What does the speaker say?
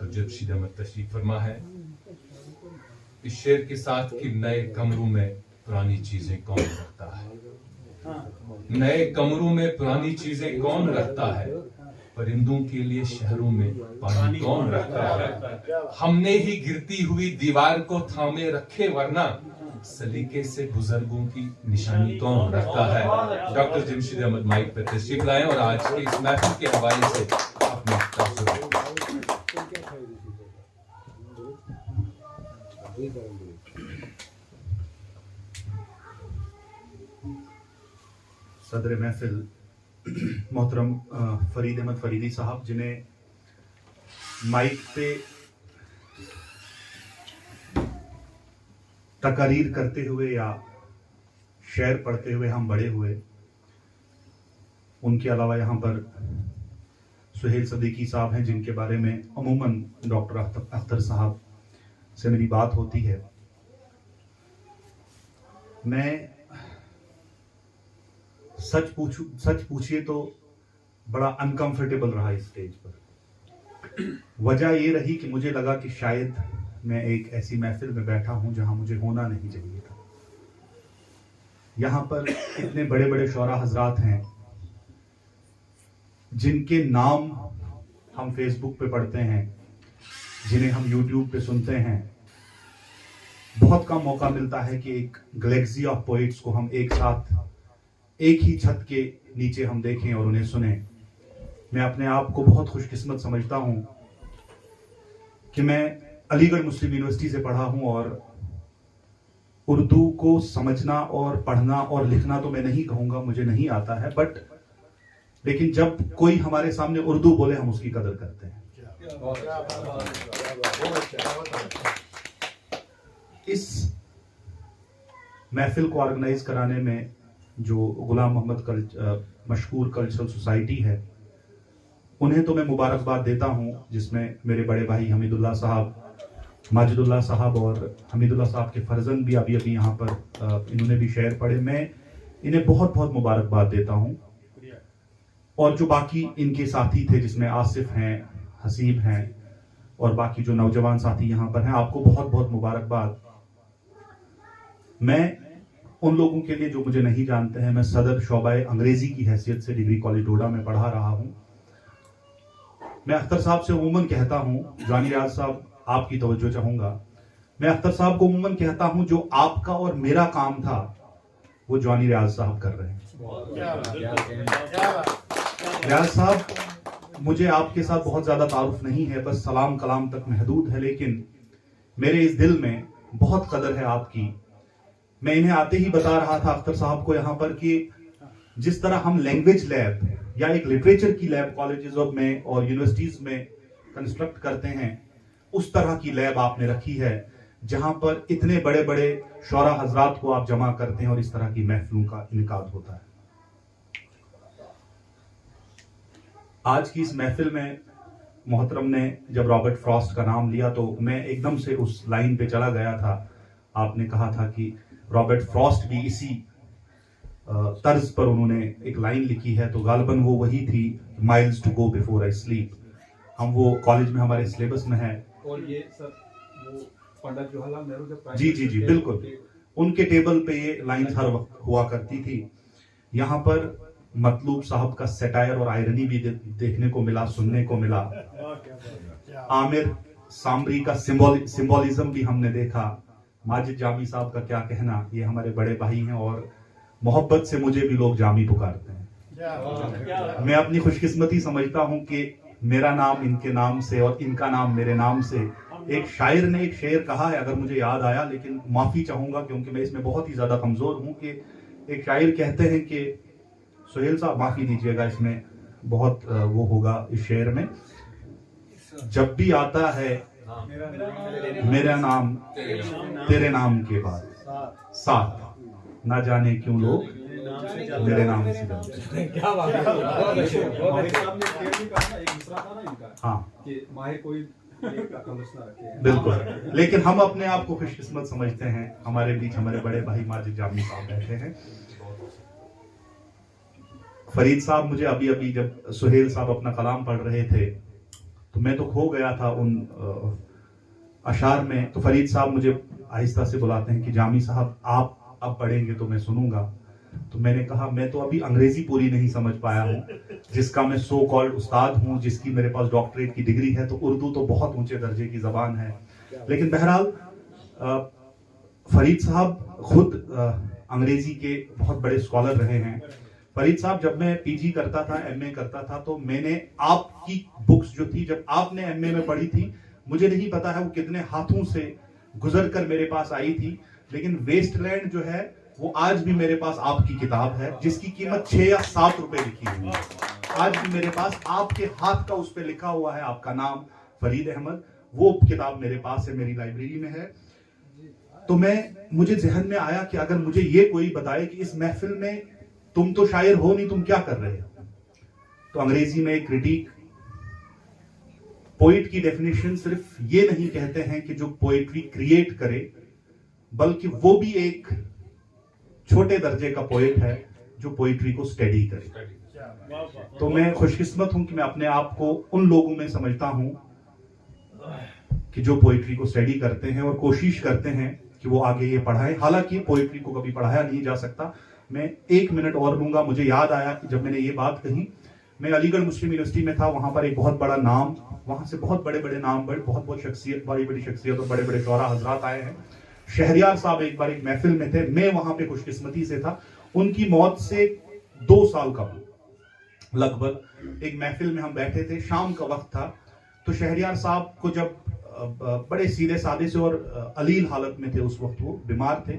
Doctor Jamshid Ahmad तशरीफ फरमा है। इस शेर के साथ कि नए कमरों में पुरानी चीजें कौन रखता है, नए कमरों में पुरानी चीजें कौन रखता है, परिंदों के लिए शहरों में पानी कौन रखता है। हमने ही गिरती हुई दीवार को थामे रखे, वरना सलीके से बुजुर्गों की निशानी कौन रखता है। डॉक्टर जमशीद अहमद माइक पर तशरीफ लाएं और आज के इस महफिल के हवाले से अपने तासुर। सदर महफिल मोहतरम फरीद अहमद फरीदी साहब, जिन्हें माइक पे तकारीर करते हुए या शेर पढ़ते हुए हम बड़े हुए, उनके अलावा यहाँ पर सुहेल सदीकी साहब हैं, जिनके बारे में अमूमन डॉक्टर अख्तर साहब से मेरी बात होती है। मैं सच पूछिए तो बड़ा अनकंफर्टेबल रहा इस स्टेज पर। वजह ये रही कि मुझे लगा कि शायद मैं एक ऐसी महफिल में बैठा हूं जहां मुझे होना नहीं चाहिए था। यहां पर इतने बड़े बड़े शौरा हजरात हैं जिनके नाम हम फेसबुक पे पढ़ते हैं, जिन्हें हम यूट्यूब पे सुनते हैं। बहुत कम मौका मिलता है कि एक गैलेक्सी ऑफ पोइट्स को हम एक साथ एक ही छत के नीचे हम देखें और उन्हें सुने। मैं अपने आप को बहुत खुशकिस्मत समझता हूं कि मैं अलीगढ़ मुस्लिम यूनिवर्सिटी से पढ़ा हूं और उर्दू को समझना और पढ़ना और लिखना तो मैं नहीं कहूंगा, मुझे नहीं आता है, बट लेकिन जब कोई हमारे सामने उर्दू बोले हम उसकी कदर करते हैं। इस महफिल को ऑर्गेनाइज कराने में जो गुलाम मोहम्मद मशकूर कल्चरल सोसाइटी है, उन्हें तो मैं मुबारकबाद देता हूं, जिसमें मेरे बड़े भाई हमीदुल्लाह साहब, माजिदुल्लाह साहब और हमीदुल्लाह साहब के फर्जंद भी अभी अभी यहाँ पर इन्होंने भी शेर पढ़े। मैं इन्हें बहुत बहुत मुबारकबाद देता हूं। और जो बाकी इनके साथी थे, जिसमें आसिफ हैं, हसीब हैं और बाकी जो नौजवान साथी यहाँ पर हैं, आपको बहुत बहुत मुबारकबाद। मैं उन लोगों के लिए जो मुझे नहीं जानते हैं, मैं सदर शोबाए अंग्रेजी की हैसियत से डिग्री कॉलेज डोडा में पढ़ा रहा हूं। मैं अख्तर साहब से उमूमन कहता हूं, जानी रियाज साहब आपकी तवज्जो चाहूंगा, मैं अख्तर साहब को उमूमन कहता हूं जो आपका और मेरा काम था वो जानी रियाज साहब कर रहे हैं। रियाज साहब, मुझे आपके साथ बहुत ज्यादा तारुफ नहीं है, बस सलाम कलाम तक महदूद है, लेकिन मेरे इस दिल में बहुत कदर है आपकी। मैं इन्हें आते ही बता रहा था अख्तर साहब को यहाँ पर कि जिस तरह हम लैंग्वेज लैब या एक लिटरेचर की लैब कॉलेजेस में और यूनिवर्सिटीज में कंस्ट्रक्ट करते हैं, उस तरह की लैब आपने रखी है जहां पर इतने बड़े बड़े शौरा हजरात को आप जमा करते हैं और इस तरह की महफिलों का इनकाद होता है। आज की इस महफिल में मोहतरम ने जब रॉबर्ट फ्रॉस्ट का नाम लिया तो मैं एकदम से उस लाइन पे चला गया था। आपने कहा था कि रॉबर्ट फ्रॉस्ट भी इसी तर्ज पर उन्होंने एक लाइन लिखी है, तो गालबन वो वही थी, miles to go before I sleep. हम वो कॉलेज में हमारे सिलेबस में है। और ये सर वो पंडित जवाहरलाल नेहरू जब जी बिल्कुल, उनके टेबल पे ये लाइन हर वक्त हुआ करती थी। यहाँ पर मतलूब साहब का सेटायर और आयरनी भी देखने को मिला, सुनने को मिला। आमिर सामरी का सिंबोलिज्म भी हमने देखा। माजिद जामी साहब का क्या कहना, ये हमारे बड़े भाई हैं और मोहब्बत से मुझे भी लोग जामी पुकारते हैं। मैं अपनी खुशकिस्मती समझता हूं कि मेरा नाम इनके नाम से और इनका नाम मेरे नाम से। एक शायर ने एक शेर कहा है, अगर मुझे याद आया, लेकिन माफी चाहूंगा क्योंकि मैं इसमें बहुत ही ज्यादा कमजोर हूं, कि एक शायर कहते हैं कि सुहेल साहब माफी दीजिएगा, इसमें बहुत वो होगा इस शेर में, जब भी आता है मेरा नाम तेरे नाम के बाद साथ, ना जाने क्यों लोग मेरे नाम से जानते हैं। क्या बात है। हाँ बिल्कुल, लेकिन हम अपने आप को खुशकिस्मत समझते हैं। हमारे बीच हमारे बड़े भाई माजिद जामी साहब बैठे हैं। फरीद साहब, मुझे अभी अभी जब सुहेल साहब अपना कलाम पढ़ रहे थे तो मैं तो खो गया था उन अशार में। तो फरीद साहब मुझे आहिस्ता से बुलाते हैं कि जामी साहब आप अब पढ़ेंगे तो मैं सुनूंगा। तो मैंने कहा मैं तो अभी अंग्रेजी पूरी नहीं समझ पाया हूँ, जिसका मैं सो कॉल्ड उस्ताद हूँ, जिसकी मेरे पास डॉक्टरेट की डिग्री है, तो उर्दू तो बहुत ऊंचे दर्जे की जबान है। लेकिन बहरहाल फरीद साहब खुद अंग्रेजी के बहुत बड़े स्कॉलर रहे हैं। फरीद साहब जब मैं पीजी करता था, एमए करता था, तो मैंने आपकी बुक्स जो थी, जब आपने एमए में पढ़ी थी, मुझे नहीं पता है वो कितने हाथों से गुजर कर मेरे पास आई थी, लेकिन वेस्टलैंड जो है वो आज भी मेरे पास आपकी किताब है, जिसकी कीमत 6 या 7 रुपए लिखी हुई है। आज भी मेरे पास आपके हाथ का उस पे लिखा हुआ है आपका नाम फरीद अहमद, वो किताब मेरे पास है, मेरी लाइब्रेरी में है। तो मुझे जहन में आया कि अगर मुझे ये कोई बताए कि इस महफिल में तुम तो शायर हो नहीं, तुम क्या कर रहे हो, तो अंग्रेजी में एक क्रिटिक, पोइट की डेफिनेशन सिर्फ ये नहीं कहते हैं कि जो पोएट्री क्रिएट करे, बल्कि वो भी एक छोटे दर्जे का पोएट है जो पोएट्री को स्टडी करे। तो मैं खुशकिस्मत हूं कि मैं अपने आप को उन लोगों में समझता हूं कि जो पोएट्री को स्टडी करते हैं और कोशिश करते हैं कि वो आगे ये पढ़ाएं। हालांकि पोएट्री को कभी पढ़ाया नहीं जा सकता। मैं 1 मिनट और लूंगा। मुझे याद आया कि जब मैंने ये बात कही, मैं अलीगढ़ मुस्लिम यूनिवर्सिटी में था, वहां पर एक बहुत बड़ा नाम, वहां से बहुत बड़े बड़े नाम, बहुत शख्सियत, बड़ी बड़ी शख्सियत और बड़े बड़े शौरा हजरात आए हैं। शहरियार साहब एक बार एक महफिल में थे, मैं वहां पे खुशकिस्मती से था। उनकी मौत से 2 साल कबल लगभग एक महफिल में हम बैठे थे, शाम का वक्त था। तो शहरियार साहब को जब बड़े सीधे सादे से और अलील हालत में थे, उस वक्त वो बीमार थे,